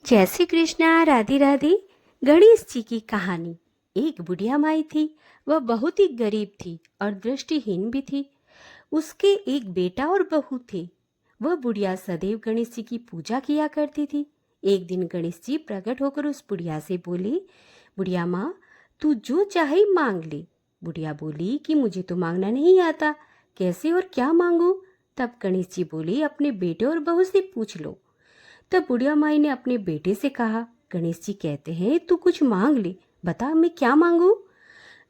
जय श्री कृष्णा। राधे राधे। गणेश जी की कहानी। एक बुढ़िया माई थी। वह बहुत ही गरीब थी और दृष्टिहीन भी थी। उसके एक बेटा और बहू थे। वह बुढ़िया सदैव गणेश जी की पूजा किया करती थी। एक दिन गणेश जी प्रकट होकर उस बुढ़िया से बोले, बुढ़िया माँ, तू जो चाहे मांग ले। बुढ़िया बोली कि मुझे तो मांगना नहीं आता, कैसे और क्या मांगू। तब गणेश जी बोले, अपने बेटे और बहू से पूछ लो। तब बुढ़िया माई ने अपने बेटे से कहा, गणेश जी कहते हैं तू कुछ मांग ले, बता मैं क्या मांगू।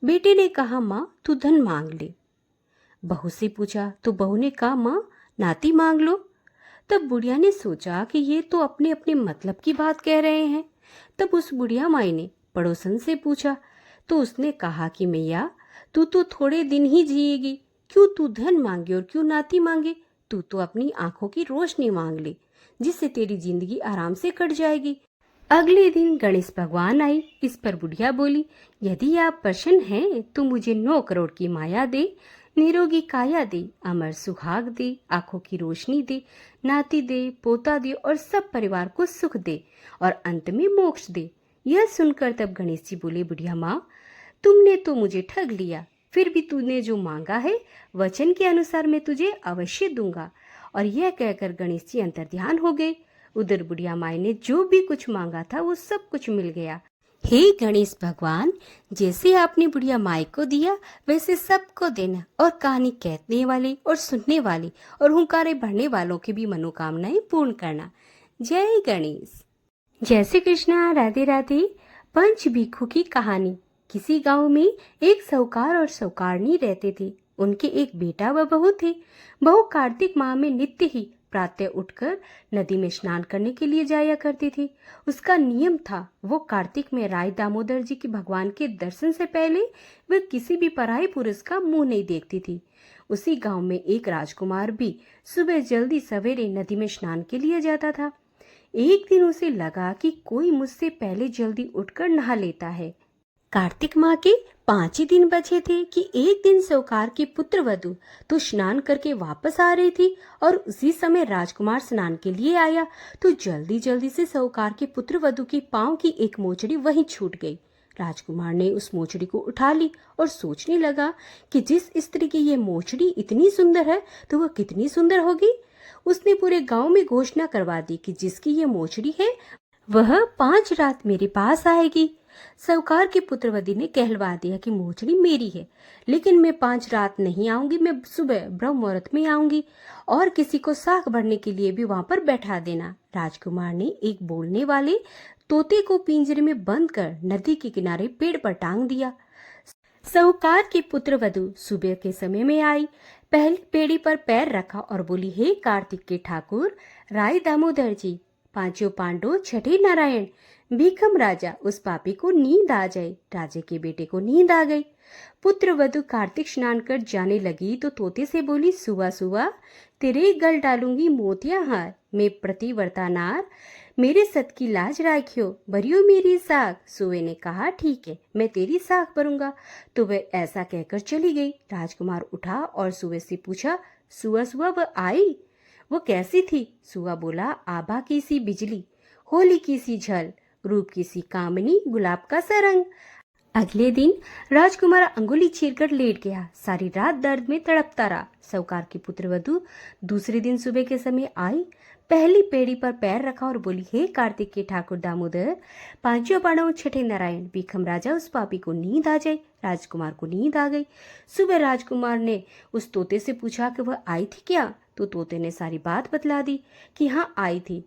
बेटे ने कहा, माँ तू धन मांग ले। बहू से पूछा तो बहू ने कहा, माँ नाती मांग लो। तब बुढ़िया ने सोचा कि ये तो अपने अपने मतलब की बात कह रहे हैं। तब उस बुढ़िया माई ने पड़ोसन से पूछा तो उसने कहा कि मैया, तू तो थोड़े दिन ही जिएगी, क्यों तू धन मांगे और क्यों नाती मांगे। तू तो अपनी आंखों की रोशनी मांग ले, जिससे तेरी जिंदगी आराम से कट जाएगी। अगले दिन गणेश भगवान आई। इस पर बुढ़िया बोली, यदि आप प्रसन्न हैं तो मुझे 9 करोड़ की माया दे, निरोगी काया दे, अमर सुहाग दे, आंखों की रोशनी दे, नाती दे, पोता दे और सब परिवार को सुख दे और अंत में मोक्ष दे। यह सुनकर तब गणेश जी बोले, बुढ़िया माँ, तुमने तो मुझे ठग लिया। फिर भी तूने जो मांगा है वचन के अनुसार मैं तुझे अवश्य दूंगा। और यह कहकर गणेश जी अंतर्ध्यान हो गए। उधर बुढ़िया माई ने जो भी कुछ मांगा था वो सब कुछ मिल गया। हे गणेश भगवान, जैसे आपने बुढ़िया माई को दिया वैसे सबको देना, और कहानी कहने वाले और सुनने वाले और हुंकारे भरने वालों की भी मनोकामनाएं पूर्ण करना। जय गणेश। जय श्री कृष्णा। राधे राधे। पंच भिक्षु की कहानी। किसी गांव में एक साहूकार और साहूकारनी रहते थे। उनके एक बेटा व बहू थे। बहू कार्तिक माह में नित्य ही प्रातः उठकर नदी में स्नान करने के लिए जाया करती थी। उसका नियम था, वो कार्तिक में राय दामोदर जी के भगवान के दर्शन से पहले वह किसी भी पराई पुरुष का मुंह नहीं देखती थी। उसी गांव में एक राजकुमार भी सुबह जल्दी सवेरे नदी में स्नान के लिए जाता था। एक दिन उसे लगा कि कोई मुझसे पहले जल्दी उठकर नहा लेता है। कार्तिक माह के 5 ही दिन बचे थे कि एक दिन साहूकार की पुत्र वधू तो स्नान करके वापस आ रही थी, और उसी समय राजकुमार स्नान के लिए आया तो जल्दी जल्दी से साहूकार के पुत्र वधू के पांव की एक मोचड़ी वहीं छूट गई। राजकुमार ने उस मोचड़ी को उठा ली और सोचने लगा कि जिस स्त्री की ये मोचड़ी इतनी सुंदर है तो वह कितनी सुंदर होगी। उसने पूरे गांव में घोषणा करवा दी कि जिसकी ये मोचड़ी है वह 5 रात मेरे पास आएगी। साहूकार की पुत्रवधू ने कहलवा दिया कि मोचड़ी मेरी है, लेकिन मैं 5 रात नहीं आऊंगी, मैं सुबह ब्रह्म मुहूर्त में आऊंगी, और किसी को साख भरने के लिए भी वहां पर बैठा देना। राजकुमार ने एक बोलने वाले तोते को पिंजरे में बंद कर नदी के किनारे पेड़ पर टांग दिया। साहूकार की पुत्रवधू सुबह के समय में आई, पहली पेड़ी पर पैर रखा और बोली, हे कार्तिक के ठाकुर राय दामोदर जी, पांचों पांडव, छठे नारायण, भीखम राजा, उस पापी को नींद आ जाए। राजे के बेटे को नींद आ गई। पुत्र वधु कार्तिक स्नान कर जाने लगी तो तोते से बोली, सुआ सुआ, तेरे गल डालूंगी मोतिया हार, मैं प्रतिवर्ता नार, मेरे सत की लाज राखियो, भरियो मेरी साख। सुए ने कहा, ठीक है, मैं तेरी साख भरूंगा। तो वह ऐसा कहकर चली गई। राजकुमार उठा और सुए से पूछा, सुआ सुआ वह आई, वो कैसी थी। सुआ बोला, आभा की सी बिजली, होली की सी झल, रूप की सी कामनी, गुलाब का सा रंग। अगले दिन राजकुमार अंगुली चीरकर लेट गया, सारी रात दर्द में तड़पता रहा। साहूकार की पुत्रवधू दूसरे दिन सुबह के समय आई, पहली पेड़ी पर पैर रखा और बोली, हे कार्तिक के ठाकुर दामोदर, पांचों पांडव, छठे नारायण, भीखम राजा, उस पापी को नींद आ जाए। राजकुमार को नींद आ गई। सुबह राजकुमार ने उस तोते से पूछा कि वह आई थी क्या, तो तोते ने सारी बात बतला दी कि हाँ आई थी।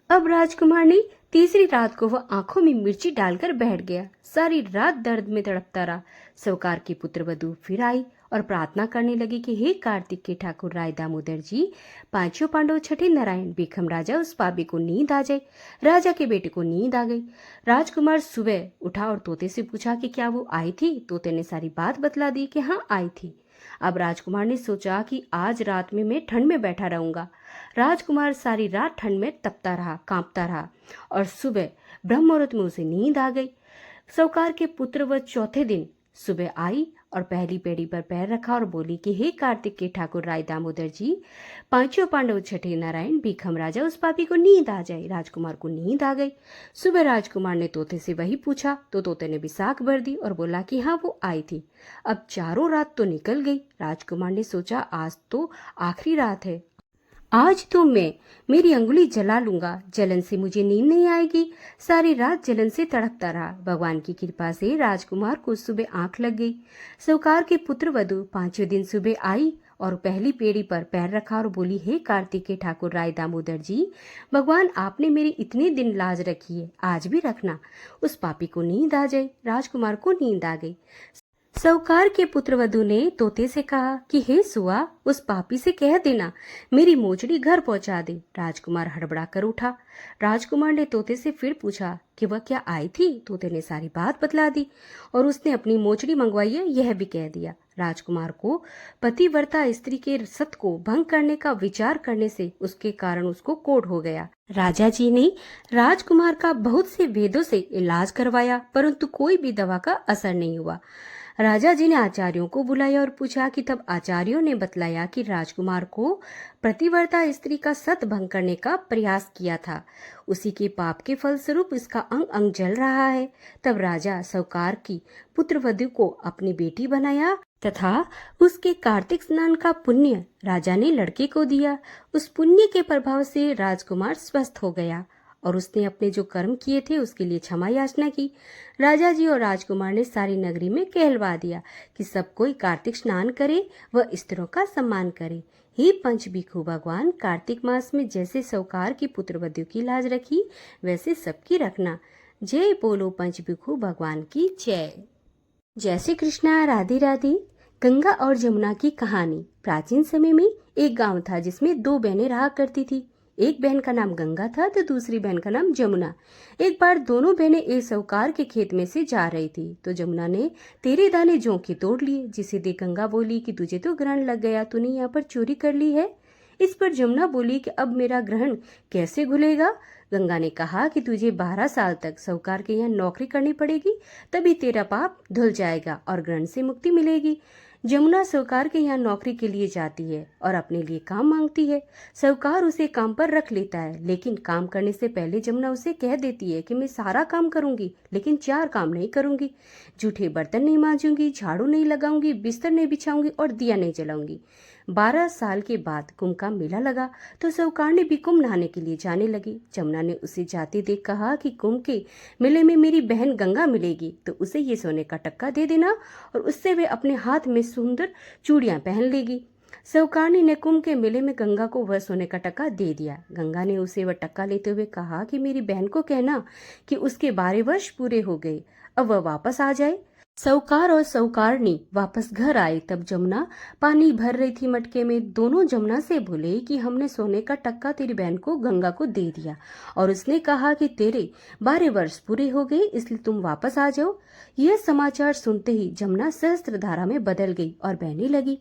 अब राजकुमार ने तीसरी रात को वह आंखों में मिर्ची डालकर बैठ गया, सारी रात दर्द में तड़पता रहा। साहूकार की पुत्रवधू फिर आई और प्रार्थना करने लगी कि हे कार्तिक के ठाकुर राय दामोदर जी, पांचों पांडव, छठे नारायण, भीखम राजा, उस पापी को नींद आ जाए। राजा के बेटे को नींद आ गई। राजकुमार सुबह उठा और तोते से पूछा कि क्या वो आई थी। तोते ने सारी बात बतला दी कि हाँ आई थी। अब राजकुमार ने सोचा कि आज रात में मैं ठंड में बैठा रहूंगा। राजकुमार सारी रात ठंड में तपता रहा, कांपता रहा, और सुबह ब्रह्म मुहूर्त में उसे नींद आ गई। साहूकार के पुत्र वह चौथे दिन सुबह आई और पहली पेड़ी पर पैर रखा और बोली कि हे कार्तिक के ठाकुर राय दामोदर जी, पांचों पांडव छठे नारायण भीखम राजा उस पापी को नींद आ जाए। राजकुमार को नींद आ गई। सुबह राजकुमार ने तोते से वही पूछा तो तोते ने भी साख भर दी और बोला कि हाँ वो आई थी। अब चारों रात तो निकल गई। राजकुमार ने सोचा आज तो आखिरी रात है, आज तो मैं मेरी अंगुली जला लूंगा, जलन से मुझे नींद नहीं आएगी। सारी रात जलन से तड़पता रहा। भगवान की कृपा से राजकुमार को सुबह आंख लग गई। साहूकार के पुत्र वधु पांचवें दिन सुबह आई और पहली पेड़ी पर पैर रखा और बोली, हे कार्तिक के ठाकुर राय दामोदर जी, भगवान आपने मेरी इतने दिन लाज रखी है, आज भी रखना। उस पापी को नींद आ जाए। राजकुमार को नींद आ गई। साहूकार के पुत्रवधु ने तोते से कहा कि हे सुआ, उस पापी से कह देना मेरी मोचड़ी घर पहुंचा दे। राजकुमार हड़बड़ा कर उठा। राजकुमार ने तोते से फिर पूछा कि वह क्या आई थी। तोते ने सारी बात बतला दी और उसने अपनी मोचड़ी मंगवाई है यह भी कह दिया। राजकुमार को पतिव्रता स्त्री के सत को भंग करने का विचार करने से उसके कारण उसको कोढ़ हो गया। राजा जी ने राजकुमार का बहुत से वेदों से इलाज करवाया, परंतु कोई भी दवा का असर नहीं हुआ। राजा जी ने आचार्यों को बुलाया और पूछा कि तब आचार्यों ने बतलाया कि राजकुमार को प्रतिवर्ता स्त्री का सत भंग करने का प्रयास किया था, उसी के पाप के फलस्वरूप इसका अंग अंग जल रहा है। तब राजा साहूकार की पुत्रवधु को अपनी बेटी बनाया तथा उसके कार्तिक स्नान का पुण्य राजा ने लड़के को दिया। उस पुण्य के प्रभाव से राजकुमार स्वस्थ हो गया और उसने अपने जो कर्म किए थे उसके लिए क्षमा याचना की। राजा जी और राजकुमार ने सारी नगरी में कहलवा दिया कि सब कोई कार्तिक स्नान करे व स्त्रियों का सम्मान करे। हे पंच भिखु भगवान, कार्तिक मास में जैसे साहूकार की पुत्रवधु की लाज रखी वैसे सबकी रखना। जय बोलो पंच भिखु भगवान की जय। जय श्री कृष्णा। राधे राधे। गंगा और जमुना की कहानी। प्राचीन समय में एक गांव था जिसमें दो बहनें रहा करती थी। एक बहन का नाम गंगा था तो दूसरी बहन का नाम जमुना। एक बार दोनों बहनें एक साहूकार के खेत में से जा रही थी तो जमुना ने तेरे दाने जौ के तोड़ लिए, जिसे देख गंगा बोली कि तुझे तो ग्रहण लग गया, तूने यहाँ पर चोरी कर ली है। इस पर जमुना बोली कि अब मेरा ग्रहण कैसे घुलेगा। गंगा ने कहा कि तुझे 12 साल तक साहूकार के यहाँ नौकरी करनी पड़ेगी, तभी तेरा पाप धुल जाएगा और ग्रहण से मुक्ति मिलेगी। जमुना साहूकार के यहाँ नौकरी के लिए जाती है और अपने लिए काम मांगती है। साहूकार उसे काम पर रख लेता है, लेकिन काम करने से पहले जमुना उसे कह देती है कि मैं सारा काम करूंगी लेकिन 4 काम नहीं करूंगी। जूठे बर्तन नहीं मांजूंगी, झाड़ू नहीं लगाऊंगी, बिस्तर नहीं बिछाऊंगी और दिया नहीं जलाऊंगी। 12 साल के बाद कुंभ का मेला लगा तो साहूकार ने भी कुंभ नहाने के लिए जाने लगी। जमुना ने उसे जाते देख कहा कि कुंभ के मेले में मेरी बहन गंगा मिलेगी तो उसे ये सोने का टक्का दे देना और उससे वे अपने हाथ में सुंदर चूड़ियां पहन लेगी। साहूकार ने कुंभ के मेले में गंगा को वह सोने का टक्का दे दिया। गंगा ने उसे वह टक्का लेते हुए कहा कि मेरी बहन को कहना कि उसके 12 वर्ष पूरे हो गए, अब वह वापस आ जाए। साहूकार और साहूकारनी वापस घर आए। तब जमुना पानी भर रही थी मटके में। दोनों जमुना से बोले कि हमने सोने का टक्का तेरी बहन को गंगा को दे दिया और उसने कहा कि तेरे 12 वर्ष पूरे हो गए, इसलिए तुम वापस आ जाओ। यह समाचार सुनते ही जमुना सहस्त्रधारा में बदल गई और बहने लगी।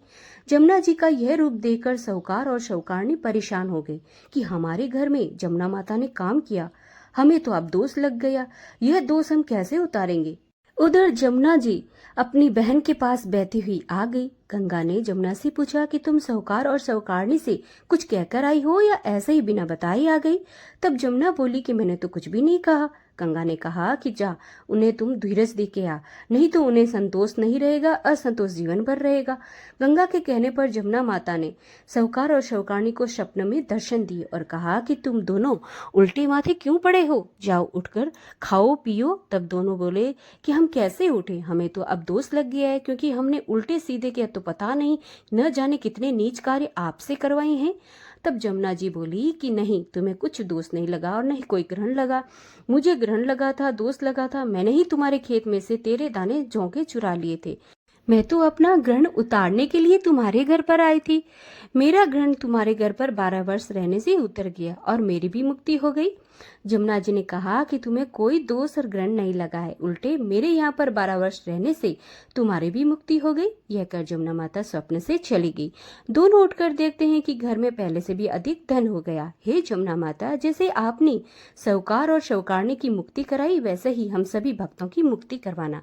जमुना जी का यह रूप देखकर साहूकार और साहूकारनी परेशान हो गए कि हमारे घर में जमुना माता ने काम किया, हमें तो अब दोष लग गया, यह दोष हम कैसे उतारेंगे। उधर जमुना जी अपनी बहन के पास बहती हुई आ गई। गंगा ने जमुना से पूछा कि तुम साहूकार और साहूकारनी से कुछ कहकर आई हो या ऐसे ही बिना बताए आ गई। तब जमुना बोली कि मैंने तो कुछ भी नहीं कहा। गंगा ने कहा कि जा उन्हें तुम धीरज दे के आ, नहीं तो उन्हें संतोष नहीं रहेगा, असंतोष जीवन भर रहेगा। गंगा के कहने पर जमुना माता ने साहूकार और साहूकारनी को स्वप्न में दर्शन दिए और कहा कि तुम दोनों उल्टे माथे क्यों पड़े हो, जाओ उठकर खाओ पियो। तब दोनों बोले कि हम कैसे उठे, हमें तो अब दोष लग गया है क्योंकि हमने उल्टे सीधे किया तो पता नहीं न जाने कितने नीच कार्य आपसे करवाए हैं। तब जमुना जी बोली कि नहीं, तुम्हें कुछ दोष नहीं लगा और नहीं कोई ग्रहण लगा। मुझे ग्रहण लगा था, दोष लगा था, मैंने ही तुम्हारे खेत में से तेरे दाने जौ के चुरा लिए थे। मैं तो अपना ग्रहण उतारने के लिए तुम्हारे घर पर आई थी। मेरा ग्रहण तुम्हारे घर पर 12 वर्ष रहने से उतर गया और मेरी भी मुक्ति हो गई। जमुना जी ने कहा कि तुम्हें कोई दोष और ग्रहण नहीं लगा है, उल्टे मेरे यहाँ पर 12 वर्ष रहने से तुम्हारी भी मुक्ति हो गई। यह कर जमुना माता स्वप्न से चली गई। दोनों उठकर देखते हैं कि घर में पहले से भी अधिक धन हो गया। हे जमुना माता, जैसे आपने साहूकार और साहूकारनी की मुक्ति कराई वैसे ही हम सभी भक्तों की मुक्ति करवाना।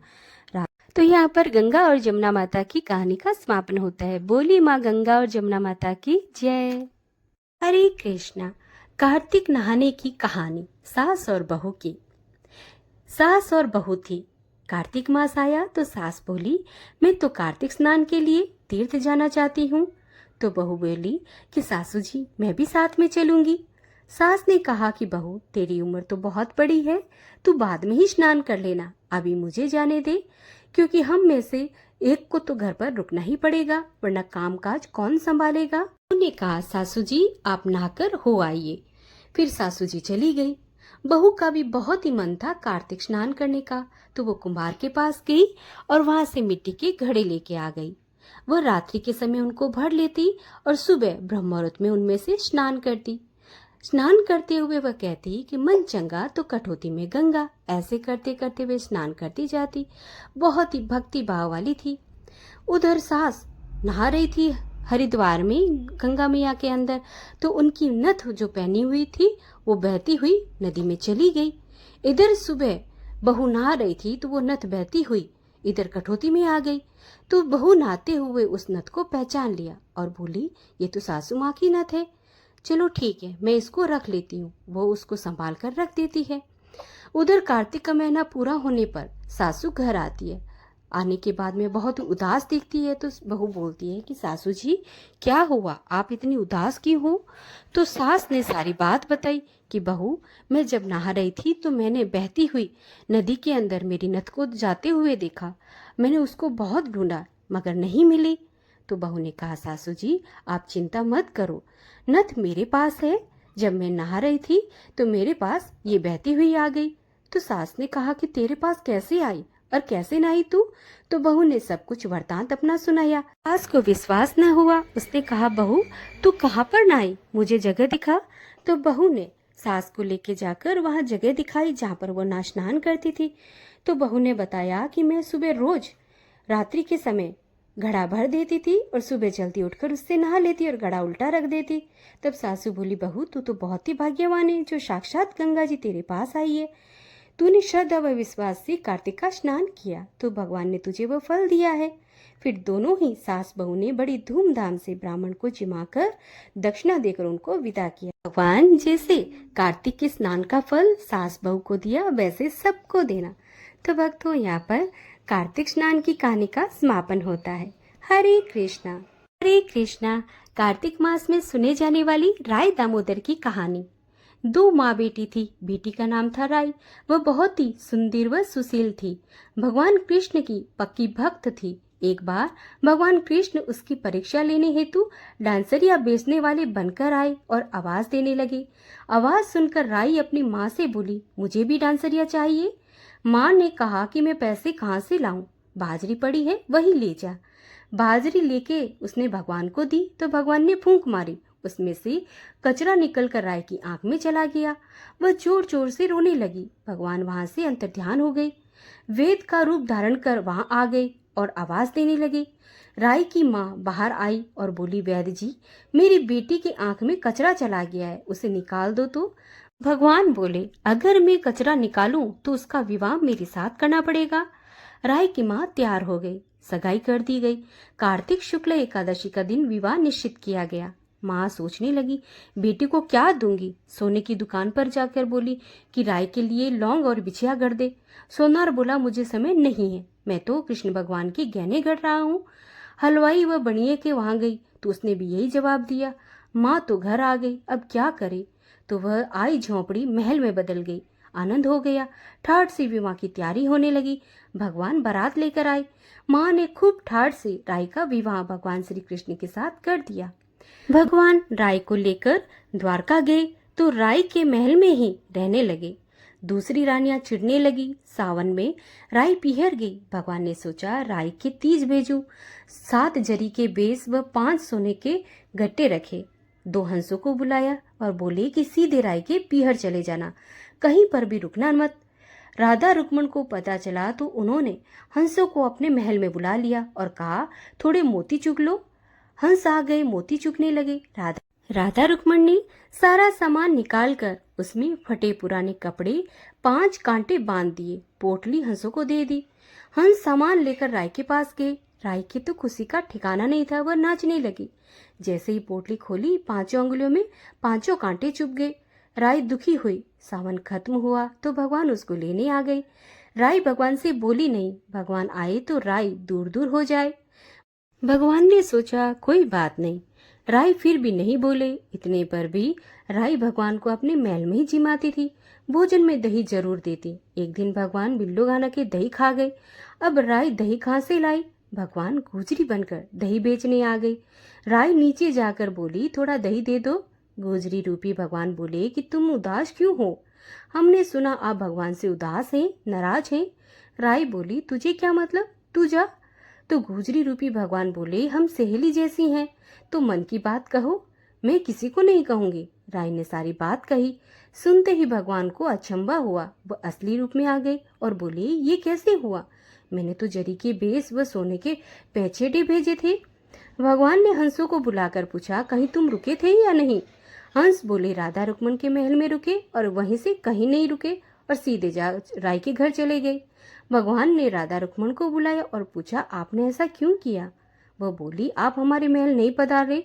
तो यहाँ पर गंगा और जमुना माता की कहानी का समापन होता है। बोली माँ गंगा और जमुना माता की जय। हरे कृष्णा। कार्तिक नहाने की कहानी। सास और बहू की। सास और बहू थी। कार्तिक मास आया तो सास बोली, मैं तो कार्तिक स्नान के लिए तीर्थ जाना चाहती हूँ। तो बहू बोली कि सासू जी मैं भी साथ में चलूंगी। सास ने कहा कि बहू तेरी उम्र तो बहुत बड़ी है, तू बाद में ही स्नान कर लेना, अभी मुझे जाने दे, क्योंकि हम में से एक को तो घर पर रुकना ही पड़ेगा, वरना कामकाज कौन संभालेगा। उन्होंने कहा सासू जी आप नहाकर हो आइए। फिर सासू जी चली गई। बहू का भी बहुत ही मन था कार्तिक स्नान करने का, तो वो कुम्हार के पास गई और वहां से मिट्टी के घड़े लेके आ गई। वह रात्रि के समय उनको भर लेती और सुबह ब्रह्म मुहूर्त में उनमें से स्नान करती। स्नान करते हुए वह कहती कि मन चंगा तो कटौती में गंगा। ऐसे करते करते वे स्नान करती जाती। बहुत ही भक्ति भाव वाली थी। उधर सास नहा रही थी हरिद्वार में गंगा मैया के अंदर, तो उनकी नथ जो पहनी हुई थी वो बहती हुई नदी में चली गई। इधर सुबह बहू नहा रही थी तो वो नथ बहती हुई इधर कठौती में आ गई। तो बहू नहाते हुए उस नथ को पहचान लिया और बोली ये तो सासू माँ की नथ है, चलो ठीक है मैं इसको रख लेती हूँ। वो उसको संभाल कर रख देती है। उधर कार्तिक का महीना पूरा होने पर सासू घर आती है। आने के बाद में बहुत उदास दिखती है, तो बहू बोलती है कि सासू जी क्या हुआ, आप इतनी उदास क्यों हो। तो सास ने सारी बात बताई कि बहू मैं जब नहा रही थी तो मैंने बहती हुई नदी के अंदर मेरी नथ को जाते हुए देखा। मैंने उसको बहुत ढूंढा मगर नहीं मिली। तो बहू ने कहा सासू जी आप चिंता मत करो, नथ मेरे पास है, जब मैं नहा रही थी तो मेरे पास ये बहती हुई आ गई। तो सास ने कहा कि तेरे पास कैसे आई और कैसे नहाई तू। तो बहू ने सब कुछ वृतांत अपना सुनाया। सास को विश्वास न हुआ। उसने कहा बहू तू कहाँ पर नहाई, मुझे जगह दिखा। तो बहू ने सास को लेके जाकर वहां जगह दिखाई जहाँ पर वो स्नान करती थी। तो बहू ने बताया कि मैं सुबह रोज रात्रि के समय घड़ा भर देती थी और सुबह जल्दी उठकर उससे नहा लेती और घड़ा उल्टा रख देती। तब सासू बोली बहू तू तो बहुत ही भाग्यवान है, जो साक्षात गंगा जी तेरे पास आई है। तूने श्रद्धा व विश्वास से कार्तिक का स्नान किया तो भगवान ने तुझे वो फल दिया है। फिर दोनों ही सास बहू ने बड़ी धूमधाम से ब्राह्मण को जिमाकर दक्षिणा देकर उनको विदा किया। भगवान जैसे कार्तिक के स्नान का फल सास बहू को दिया वैसे सबको देना। तो भक्तों यहाँ पर कार्तिक स्नान की कहानी का समापन होता है। हरे कृष्णा। हरे कृष्णा। कार्तिक मास में सुने जाने वाली राय दामोदर की कहानी। दो माँ बेटी थी। बेटी का नाम था राई। वह बहुत ही सुंदर व सुशील थी। भगवान कृष्ण की पक्की भक्त थी। एक बार भगवान कृष्ण उसकी परीक्षा लेने हेतु डांसरिया बेचने वाले बनकर आए और आवाज देने लगे। आवाज सुनकर राई अपनी माँ से बोली मुझे भी डांसरिया चाहिए। माँ ने कहा कि मैं पैसे कहाँ से लाऊं, बाजरी पड़ी है वही ले जा। बाजरी लेके उसने भगवान को दी तो भगवान ने फूंक मारी, उसमें से कचरा निकलकर राय की आंख में चला गया। वह जोर जोर से रोने लगी। भगवान वहां से अंतर्ध्यान हो गए, वेद का रूप धारण कर वहां आ गए और आवाज देने लगे। राय की माँ बाहर आई और बोली वैद्य जी मेरी बेटी की आंख में कचरा चला गया है, उसे निकाल दो। तो भगवान बोले अगर मैं कचरा निकालूं तो उसका विवाह मेरे साथ करना पड़ेगा। राय की माँ तैयार हो गई, सगाई कर दी गई। कार्तिक शुक्ल एकादशी का दिन विवाह निश्चित किया गया। माँ सोचने लगी बेटी को क्या दूंगी। सोने की दुकान पर जाकर बोली कि राय के लिए लौंग और बिछिया गढ़ दे। सोनार बोला मुझे समय नहीं है, मैं तो कृष्ण भगवान के गहने गढ़ रहा हूँ। हलवाई व बनिए के वहां गई तो उसने भी यही जवाब दिया। माँ तो घर आ गई, अब क्या करे। तो वह आई झोंपड़ी महल में बदल गई। आनंद हो गया। ठाठ से विवाह की तैयारी होने लगी। भगवान बारात लेकर आए। माँ ने खूब ठाठ से राय का विवाह भगवान श्री कृष्ण के साथ कर दिया। भगवान राय को लेकर द्वारका गए तो राय के महल में ही रहने लगे। दूसरी रानियां चिढ़ने लगी। सावन में राय पिहर गई। भगवान ने सोचा राय के 30 भेजूं। 7 जरी के बेस व 5 सोने के गट्टे रखे। 2 हंसों को बुलाया और बोले कि सीधे राय के पीहर चले जाना, कहीं पर भी रुकना मत। राधा रुक्मण को पता चला तो उन्होंने हंसों को अपने महल में बुला लिया और कहा थोड़े मोती चुग लो। हंस आ गए, मोती चुगने लगे। राधा रुक्मण ने सारा सामान निकालकर उसमें फटे पुराने कपड़े 5 कांटे बांध दिए। पोटली हंसों को दे दी। हंस सामान लेकर राय के पास गए। राय की तो खुशी का ठिकाना नहीं था, वह नाचने लगी। जैसे ही पोटली खोली, 5 उंगलियों में 5 कांटे चुभ गए। राय दुखी हुई। सावन खत्म हुआ तो भगवान उसको लेने आ गए। राय भगवान से बोली नहीं, भगवान आए तो राय दूर दूर हो जाए। भगवान ने सोचा कोई बात नहीं। राय फिर भी नहीं बोले। इतने पर भी राय भगवान को अपने महल में ही जिमाती थी। भोजन में दही जरूर देती। एक दिन भगवान बिल्लो गाना के दही खा गए। अब राय दही कहाँ से लाई? भगवान गुजरी बनकर दही बेचने आ गई। राय नीचे जाकर बोली, थोड़ा दही दे दो। गुजरी रूपी भगवान बोले कि तुम उदास क्यों हो? हमने सुना आप भगवान से उदास हैं, नाराज हैं। राय बोली, तुझे क्या मतलब, तू जा। तो गुजरी रूपी भगवान बोले, हम सहेली जैसी हैं, तो मन की बात कहो। मैं किसी को नहीं कहूंगी। राय ने सारी बात कही। सुनते ही भगवान को अचंभा हुआ। वह असली रूप में आ गए और बोले, ये कैसे हुआ? मैंने तो जरी के बेस व सोने के पैचेडे भेजे थे। भगवान ने हंसों को बुलाकर पूछा, कहीं तुम रुके थे या नहीं? हंस बोले, राधा रुक्मन के महल में रुके और वहीं से कहीं नहीं रुके और सीधे जा राय के घर चले गए। भगवान ने राधा रुक्मन को बुलाया और पूछा, आपने ऐसा क्यों किया? वह बोली, आप हमारे महल नहीं पधारे,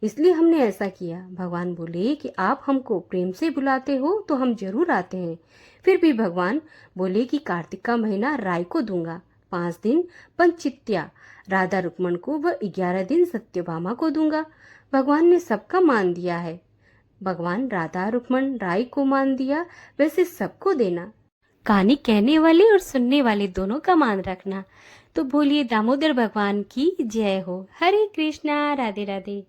इसलिए हमने ऐसा किया। भगवान बोले कि आप हमको प्रेम से बुलाते हो तो हम जरूर आते हैं। फिर भी भगवान बोले कि कार्तिक का महीना राय को दूंगा, 5 दिन पंचित्या राधा रुक्मन को व 11 दिन सत्यभामा को दूंगा। भगवान ने सबका मान दिया है। भगवान राधा रुक्मन राय को मान दिया, वैसे सबको देना। कहानी कहने वाले और सुनने वाले दोनों का मान रखना। तो बोलिए दामोदर भगवान की जय हो। हरे कृष्णा, राधे राधे।